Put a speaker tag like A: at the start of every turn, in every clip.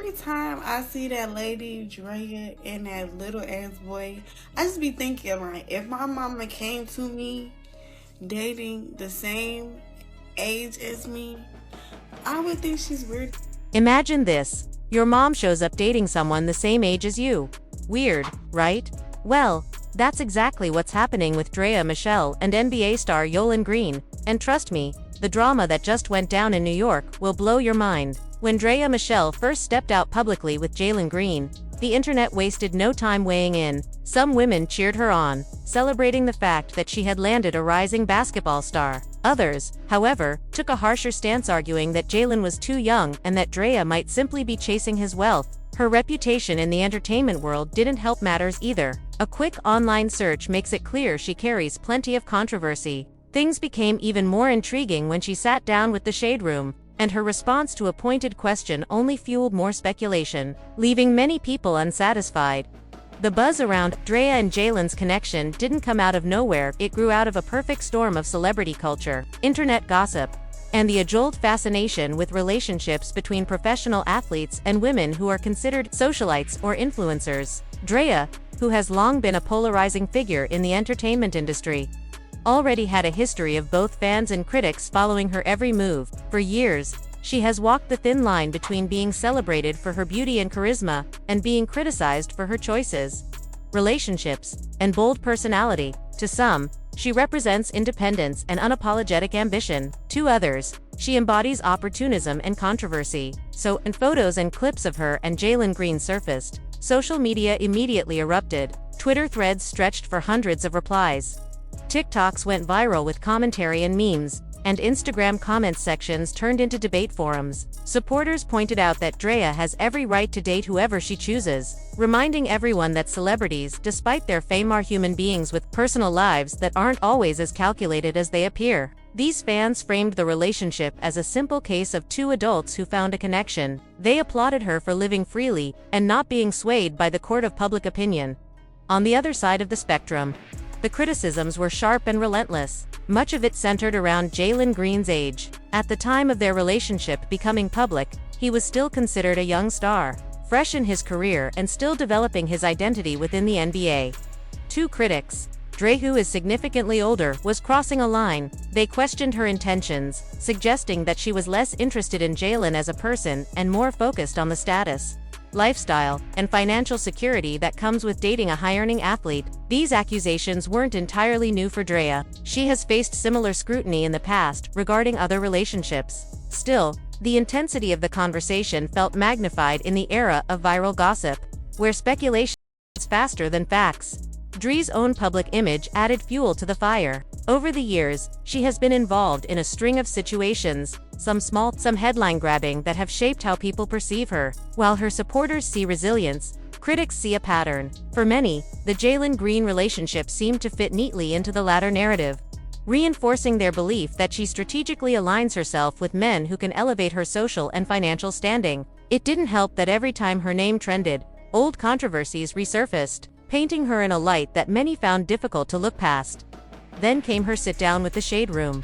A: every time I see that lady Draya and that little ass boy, I just be thinking, like, if my mama came to me dating the same age as me, I would think she's weird.
B: Imagine this. Your mom shows up dating someone the same age as you. Weird, right? Well, that's exactly what's happening with Draya Michele and NBA star Jalen Green, and trust me, the drama that just went down in New York will blow your mind. When Draya Michele first stepped out publicly with Jalen Green, the internet wasted no time weighing in. Some women cheered her on, celebrating the fact that she had landed a rising basketball star. Others, however, took a harsher stance, arguing that Jalen was too young and that Draya might simply be chasing his wealth. Her reputation in the entertainment world didn't help matters either. A quick online search makes it clear she carries plenty of controversy. Things became even more intriguing when she sat down with the Shade Room, and her response to a pointed question only fueled more speculation, leaving many people unsatisfied. The buzz around Draya and Jalen's connection didn't come out of nowhere. It grew out of a perfect storm of celebrity culture, internet gossip, and the age-old fascination with relationships between professional athletes and women who are considered socialites or influencers. Draya, who has long been a polarizing figure in the entertainment industry, already had a history of both fans and critics following her every move. For years, she has walked the thin line between being celebrated for her beauty and charisma and being criticized for her choices, relationships, and bold personality. To some, she represents independence and unapologetic ambition. To others, she embodies opportunism and controversy. So, when photos and clips of her and Jalen Green surfaced, social media immediately erupted. Twitter threads stretched for hundreds of replies. TikToks went viral with commentary and memes, and Instagram comment sections turned into debate forums. Supporters pointed out that Draya has every right to date whoever she chooses, reminding everyone that celebrities, despite their fame, are human beings with personal lives that aren't always as calculated as they appear. These fans framed the relationship as a simple case of two adults who found a connection. They applauded her for living freely and not being swayed by the court of public opinion. On the other side of the spectrum, the criticisms were sharp and relentless. Much of it centered around Jalen Green's age. At the time of their relationship becoming public, he was still considered a young star, fresh in his career and still developing his identity within the NBA. Two critics, Draya, who is significantly older, was crossing a line. They questioned her intentions, suggesting that she was less interested in Jalen as a person and more focused on the status, lifestyle, and financial security that comes with dating a high-earning athlete. These accusations weren't entirely new for Draya. She has faced similar scrutiny in the past regarding other relationships. Still, the intensity of the conversation felt magnified in the era of viral gossip, where speculation is faster than facts. Draya's own public image added fuel to the fire. Over the years, she has been involved in a string of situations, some small, some headline-grabbing, that have shaped how people perceive her. While her supporters see resilience, critics see a pattern. For many, the Jalen Green relationship seemed to fit neatly into the latter narrative, reinforcing their belief that she strategically aligns herself with men who can elevate her social and financial standing. It didn't help that every time her name trended, old controversies resurfaced, painting her in a light that many found difficult to look past. Then came her sit-down with the Shade Room.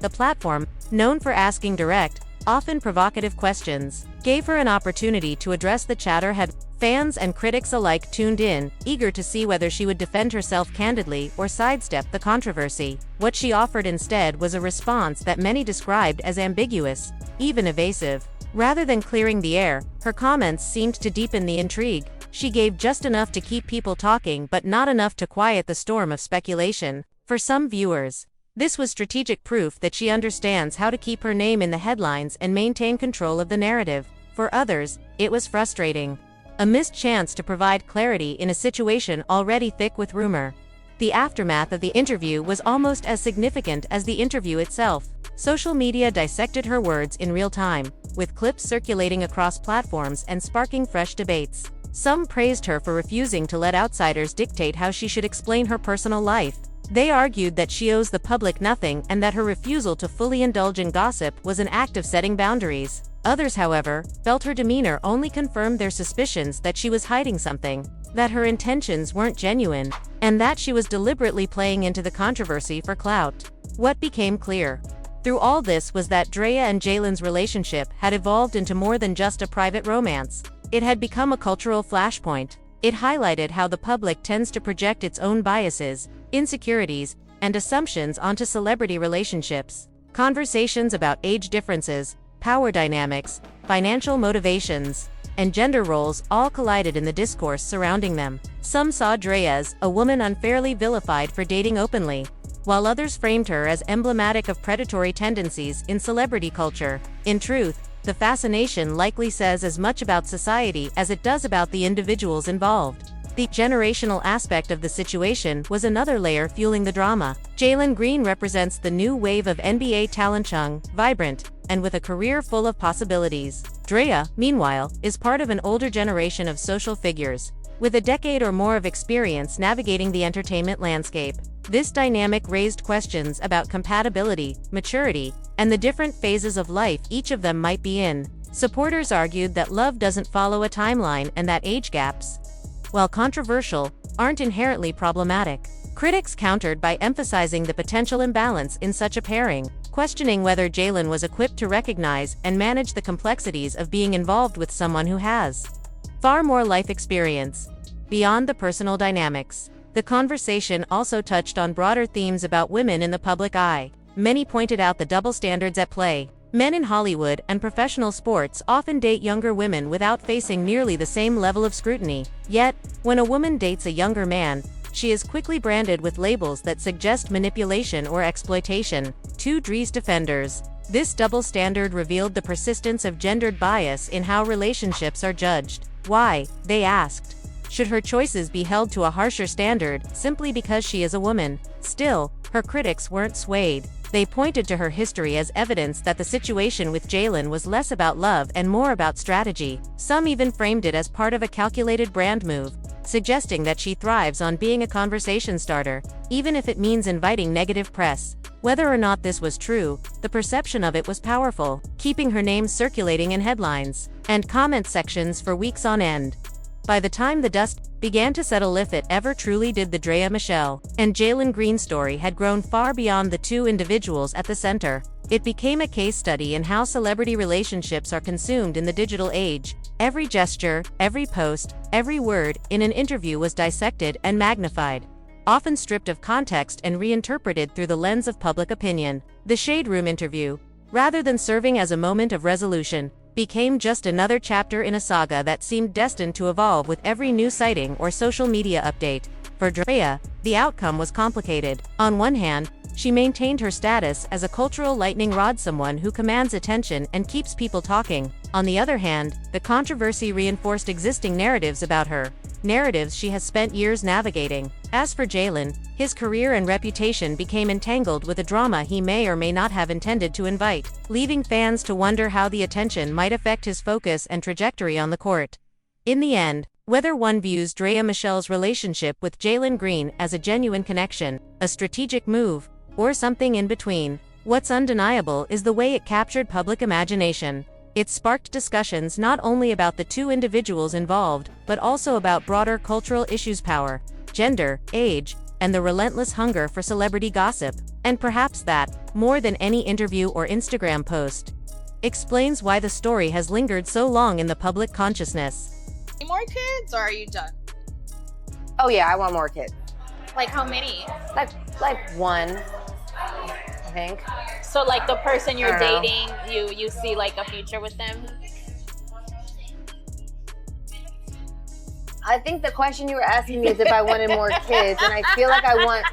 B: The platform, known for asking direct, often provocative questions, gave her an opportunity to address the chatter. Had fans and critics alike tuned in, eager to see whether she would defend herself candidly or sidestep the controversy. What she offered instead was a response that many described as ambiguous, even evasive. Rather than clearing the air, her comments seemed to deepen the intrigue. She gave just enough to keep people talking but not enough to quiet the storm of speculation. For some viewers, this was strategic proof that she understands how to keep her name in the headlines and maintain control of the narrative. For others, it was frustrating, a missed chance to provide clarity in a situation already thick with rumor. The aftermath of the interview was almost as significant as the interview itself. Social media dissected her words in real time, with clips circulating across platforms and sparking fresh debates. Some praised her for refusing to let outsiders dictate how she should explain her personal life. They argued that she owes the public nothing and that her refusal to fully indulge in gossip was an act of setting boundaries. Others, however, felt her demeanor only confirmed their suspicions that she was hiding something, that her intentions weren't genuine, and that she was deliberately playing into the controversy for clout. What became clear through all this was that Draya and Jalen's relationship had evolved into more than just a private romance. It had become a cultural flashpoint. It highlighted how the public tends to project its own biases, insecurities, and assumptions onto celebrity relationships. Conversations about age differences, power dynamics, financial motivations, and gender roles all collided in the discourse surrounding them. Some saw Draya as a woman unfairly vilified for dating openly, while others framed her as emblematic of predatory tendencies in celebrity culture. In truth, the fascination likely says as much about society as it does about the individuals involved. The generational aspect of the situation was another layer fueling the drama. Jalen Green represents the new wave of NBA talent, young, vibrant, and with a career full of possibilities. Draya, meanwhile, is part of an older generation of social figures, with a decade or more of experience navigating the entertainment landscape. This dynamic raised questions about compatibility, maturity, and the different phases of life each of them might be in. Supporters argued that love doesn't follow a timeline and that age gaps, while controversial, aren't inherently problematic. Critics countered by emphasizing the potential imbalance in such a pairing, questioning whether Jalen was equipped to recognize and manage the complexities of being involved with someone who has far more life experience. Beyond the personal dynamics, the conversation also touched on broader themes about women in the public eye. Many pointed out the double standards at play. Men in Hollywood and professional sports often date younger women without facing nearly the same level of scrutiny. Yet, when a woman dates a younger man, she is quickly branded with labels that suggest manipulation or exploitation. To Dre's defenders, this double standard revealed the persistence of gendered bias in how relationships are judged. Why, they asked, should her choices be held to a harsher standard simply because she is a woman? Still, her critics weren't swayed. They pointed to her history as evidence that the situation with Jalen was less about love and more about strategy. Some even framed it as part of a calculated brand move, suggesting that she thrives on being a conversation starter, even if it means inviting negative press. Whether or not this was true, the perception of it was powerful, keeping her name circulating in headlines and comment sections for weeks on end. By the time the dust began to settle, if it ever truly did, the Draya Michele and Jalen Green story had grown far beyond the two individuals at the center. It became a case study in how celebrity relationships are consumed in the digital age. Every gesture, every post, every word in an interview was dissected and magnified, often stripped of context and reinterpreted through the lens of public opinion. The Shade Room interview, rather than serving as a moment of resolution, became just another chapter in a saga that seemed destined to evolve with every new sighting or social media update. For Draya, the outcome was complicated. On one hand, she maintained her status as a cultural lightning rod, someone who commands attention and keeps people talking. On the other hand, the controversy reinforced existing narratives about her, narratives she has spent years navigating. As for Jalen, his career and reputation became entangled with a drama he may or may not have intended to invite, leaving fans to wonder how the attention might affect his focus and trajectory on the court. In the end, whether one views Draya Michele's relationship with Jalen Green as a genuine connection, a strategic move, or something in between, what's undeniable is the way it captured public imagination. It sparked discussions not only about the two individuals involved, but also about broader cultural issues: power, gender, age, and the relentless hunger for celebrity gossip. And perhaps that, more than any interview or Instagram post, explains why the story has lingered so long in the public consciousness.
C: Any more kids, or are you done?
D: Oh yeah, I want more kids.
C: Like how many?
D: Like one, I think.
C: So like the person you're
D: I don't
C: dating, you see like a future with them?
D: I think the question you were asking me is if I wanted more kids, and I feel like I want...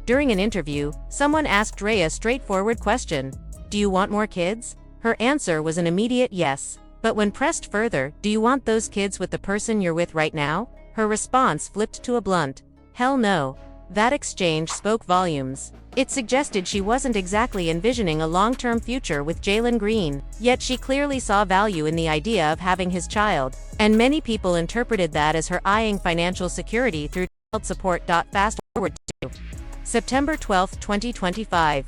B: During an interview, someone asked Draya a straightforward question: do you want more kids? Her answer was an immediate yes. But when pressed further, do you want those kids with the person you're with right now? Her response flipped to a blunt, hell no. That exchange spoke volumes. It suggested she wasn't exactly envisioning a long-term future with Jalen Green, yet she clearly saw value in the idea of having his child, and many people interpreted that as her eyeing financial security through child support. Fast forward to September 12, 2025.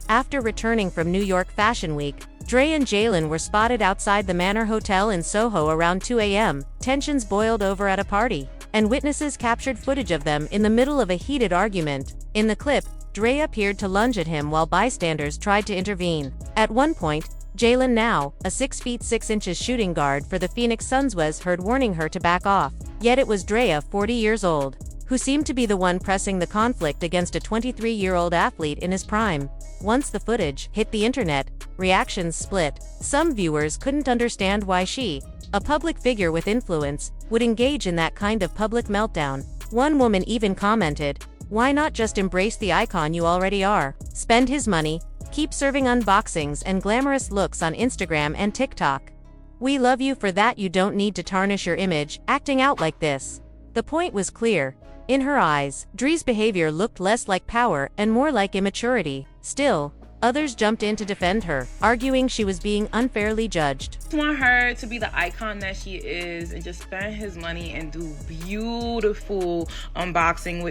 B: After returning from New York Fashion Week, Draya and Jalen were spotted outside the Manor Hotel in Soho around 2 a.m. Tensions boiled over at a party, and witnesses captured footage of them in the middle of a heated argument. In the clip, Draya appeared to lunge at him while bystanders tried to intervene. At one point, Jalen, now a 6 feet 6 inches shooting guard for the Phoenix Suns, was heard warning her to back off. Yet it was Draya, 40 years old, who seemed to be the one pressing the conflict against a 23-year-old athlete in his prime. Once the footage hit the internet, reactions split. Some viewers couldn't understand why she, a public figure with influence, would engage in that kind of public meltdown. One woman even commented, "Why not just embrace the icon you already are? Spend his money, keep serving unboxings and glamorous looks on Instagram and TikTok. We love you for that. You don't need to tarnish your image acting out like this." The point was clear. In her eyes, Dre's behavior looked less like power and more like immaturity. Still, others jumped in to defend her, arguing she was being unfairly judged.
E: I want her to be the icon that she is and just spend his money and do beautiful unboxing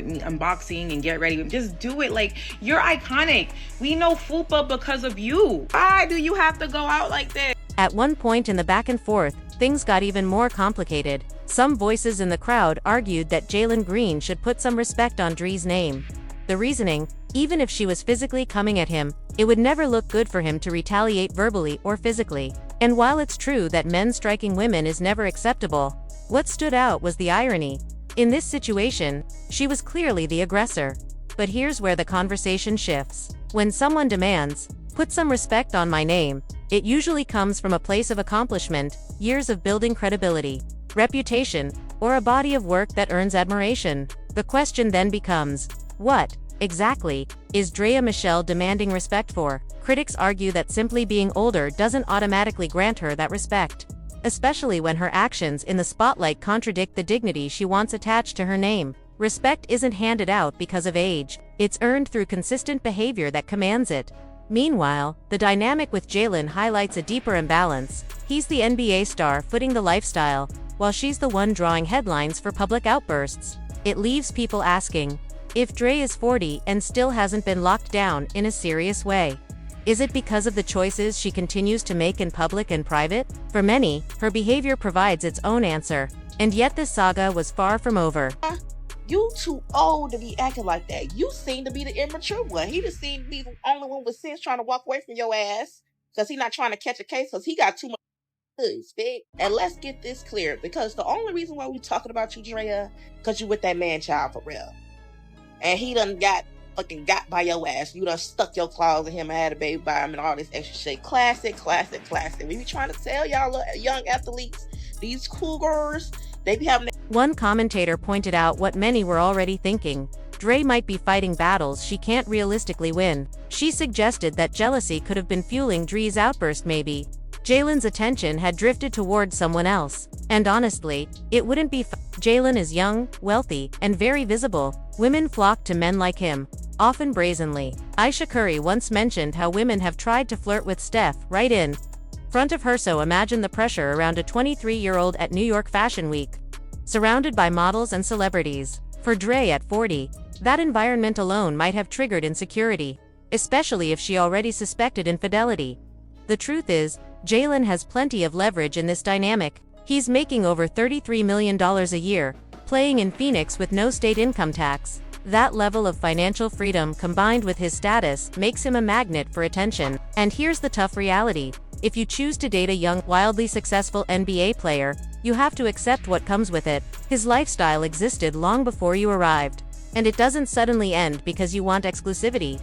E: and get ready. Just do it. Like, you're iconic. We know FUPA because of you. Why do you have to go out like this?
B: At one point in the back and forth, things got even more complicated. Some voices in the crowd argued that Jalen Green should put some respect on Dre's name. The reasoning: even if she was physically coming at him, it would never look good for him to retaliate verbally or physically. And while it's true that men striking women is never acceptable, what stood out was the irony. In this situation, she was clearly the aggressor. But here's where the conversation shifts. When someone demands, "Put some respect on my name," it usually comes from a place of accomplishment, years of building credibility, reputation, or a body of work that earns admiration. The question then becomes, what, exactly, is Draya Michele demanding respect for? Critics argue that simply being older doesn't automatically grant her that respect, especially when her actions in the spotlight contradict the dignity she wants attached to her name. Respect isn't handed out because of age, it's earned through consistent behavior that commands it. Meanwhile, the dynamic with Jalen highlights a deeper imbalance. He's the NBA star footing the lifestyle, while she's the one drawing headlines for public outbursts. It leaves people asking, if Dre is 40 and still hasn't been locked down in a serious way, is it because of the choices she continues to make in public and private? For many, her behavior provides its own answer, and yet this saga was far from over.
F: You too old to be acting like that. You seem to be the immature one. He just seemed to be the only one with sense trying to walk away from your ass because he not trying to catch a case because he got too much spit. And let's get this clear, because the only reason why we talking about you, Draya, because you with that man child for real. And he done got by your ass. You done stuck your claws in him and had a baby by him and all this extra shit. Classic. We be trying to tell y'all young athletes, these cougars, they be having.
B: One commentator pointed out what many were already thinking. Dre might be fighting battles she can't realistically win. She suggested that jealousy could have been fueling Dre's outburst. Maybe Jalen's attention had drifted toward someone else. And honestly, it wouldn't be Jalen is young, wealthy, and very visible. Women flock to men like him, often brazenly. Aisha Curry once mentioned how women have tried to flirt with Steph right in front of her. So imagine the pressure around a 23-year-old at New York Fashion Week, surrounded by models and celebrities. For Dre at 40, that environment alone might have triggered insecurity, especially if she already suspected infidelity. The truth is, Jalen has plenty of leverage in this dynamic. He's making over $33 million a year, playing in Phoenix with no state income tax. That level of financial freedom combined with his status makes him a magnet for attention. And here's the tough reality. If you choose to date a young, wildly successful NBA player, you have to accept what comes with it. His lifestyle existed long before you arrived, and it doesn't suddenly end because you want exclusivity.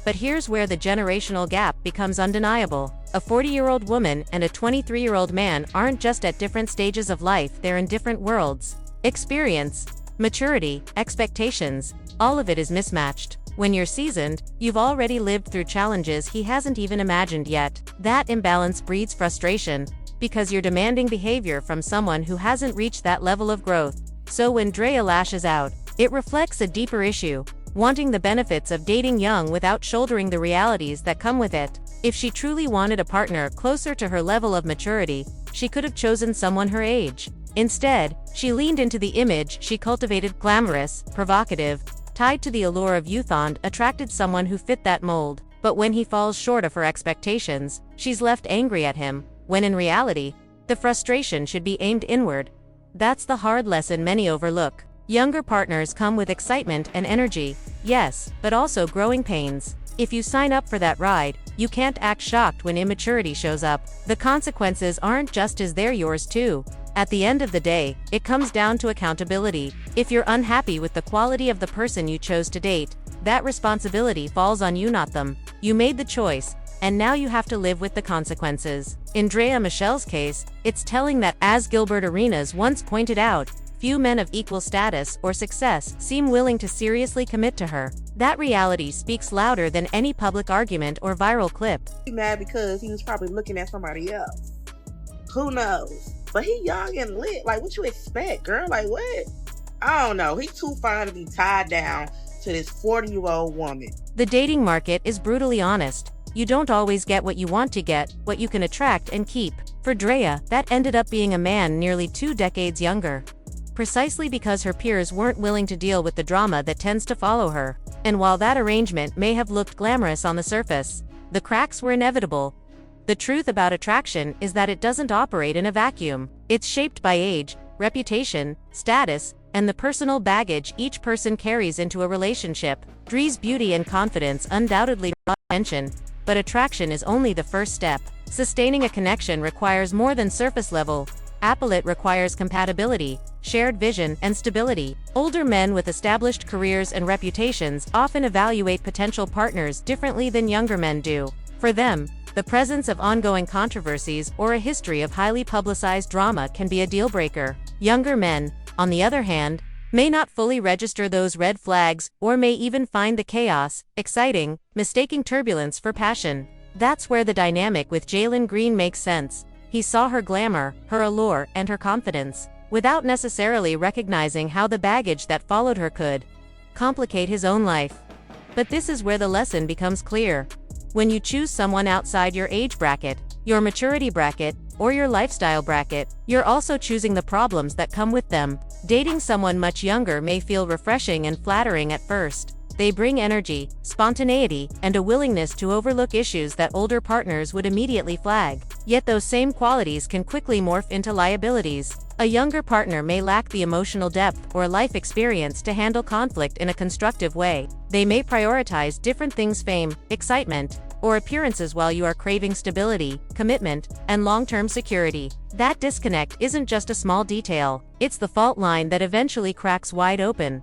B: But here's where the generational gap becomes undeniable. A 40-year-old woman and a 23-year-old man aren't just at different stages of life, they're in different worlds. Experience, maturity, expectations, all of it is mismatched. When you're seasoned, you've already lived through challenges he hasn't even imagined yet. That imbalance breeds frustration, because you're demanding behavior from someone who hasn't reached that level of growth. So when Draya lashes out, it reflects a deeper issue, wanting the benefits of dating young without shouldering the realities that come with it. If she truly wanted a partner closer to her level of maturity, she could have chosen someone her age. Instead, she leaned into the image she cultivated: glamorous, provocative, tied to the allure of youth, and attracted someone who fit that mold. But when he falls short of her expectations, she's left angry at him, when in reality, the frustration should be aimed inward. That's the hard lesson many overlook. Younger partners come with excitement and energy, yes, but also growing pains. If you sign up for that ride, You can't act shocked when immaturity shows up. The consequences aren't just his, they're yours too. At the end of the day, it comes down to accountability. If you're unhappy with the quality of the person you chose to date, that responsibility falls on you, not them. You made the choice, and now you have to live with the consequences. In Draya Michele's case, it's telling that, as Gilbert Arenas once pointed out, few men of equal status or success seem willing to seriously commit to her. That reality speaks louder than any public argument or viral clip.
F: He mad because he was probably looking at somebody else. Who knows? But he young and lit. Like, what you expect, girl? Like, what? I don't know. He's too fine to be tied down to this 40-year-old woman.
B: The dating market is brutally honest. You don't always get what you want to get, what you can attract and keep. For Draya, that ended up being a man nearly 2 decades younger. Precisely because her peers weren't willing to deal with the drama that tends to follow her. And while that arrangement may have looked glamorous on the surface, the cracks were inevitable. The truth about attraction is that it doesn't operate in a vacuum. It's shaped by age, reputation, status, and the personal baggage each person carries into a relationship. Draya's beauty and confidence undoubtedly draw attention, but attraction is only the first step. Sustaining a connection requires more than surface level. It requires compatibility, shared vision, and stability. Older men with established careers and reputations often evaluate potential partners differently than younger men do. For them, the presence of ongoing controversies or a history of highly publicized drama can be a deal-breaker. Younger men, on the other hand, may not fully register those red flags or may even find the chaos exciting, mistaking turbulence for passion. That's where the dynamic with Jalen Green makes sense. He saw her glamour, her allure, and her confidence, without necessarily recognizing how the baggage that followed her could complicate his own life. But this is where the lesson becomes clear. When you choose someone outside your age bracket, your maturity bracket, or your lifestyle bracket, you're also choosing the problems that come with them. Dating someone much younger may feel refreshing and flattering at first. They bring energy, spontaneity, and a willingness to overlook issues that older partners would immediately flag. Yet those same qualities can quickly morph into liabilities. A younger partner may lack the emotional depth or life experience to handle conflict in a constructive way. They may prioritize different things: fame, excitement, or appearances, while you are craving stability, commitment, and long-term security. That disconnect isn't just a small detail, it's the fault line that eventually cracks wide open.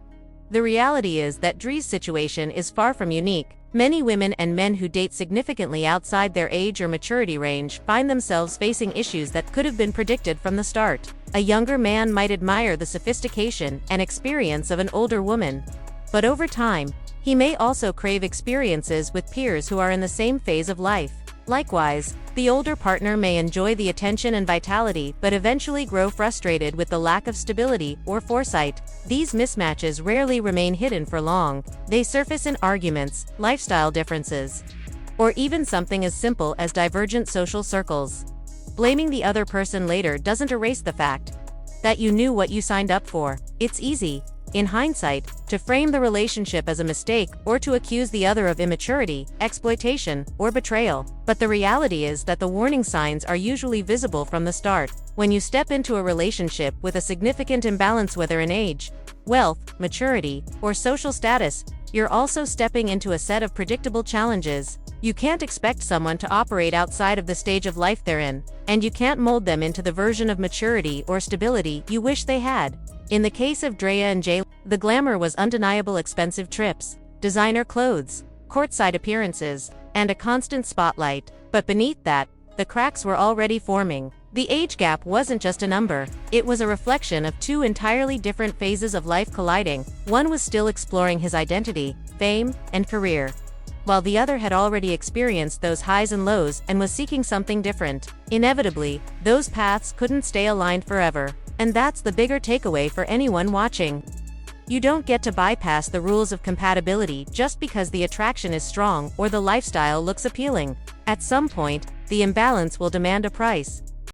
B: The reality is that Draya's situation is far from unique. Many women and men who date significantly outside their age or maturity range find themselves facing issues that could have been predicted from the start. A younger man might admire the sophistication and experience of an older woman, but over time, he may also crave experiences with peers who are in the same phase of life. Likewise, the older partner may enjoy the attention and vitality but eventually grow frustrated with the lack of stability or foresight. These mismatches rarely remain hidden for long. They surface in arguments, lifestyle differences, or even something as simple as divergent social circles. Blaming the other person later doesn't erase the fact that you knew what you signed up for. It's easy, in hindsight, to frame the relationship as a mistake or to accuse the other of immaturity, exploitation, or betrayal. But the reality is that the warning signs are usually visible from the start. When you step into a relationship with a significant imbalance, whether in age, wealth, maturity, or social status, you're also stepping into a set of predictable challenges. You can't expect someone to operate outside of the stage of life they're in, and you can't mold them into the version of maturity or stability you wish they had. In the case of Draya and Jalen, the glamour was undeniable: expensive trips, designer clothes, courtside appearances, and a constant spotlight. But beneath that, the cracks were already forming. The age gap wasn't just a number, it was a reflection of two entirely different phases of life colliding. One was still exploring his identity, fame, and career, while the other had already experienced those highs and lows and was seeking something different. Inevitably, those paths couldn't stay aligned forever. And that's the bigger takeaway for anyone watching. You don't get to bypass the rules of compatibility just because the attraction is strong or the lifestyle looks appealing. At some point, the imbalance will demand a price.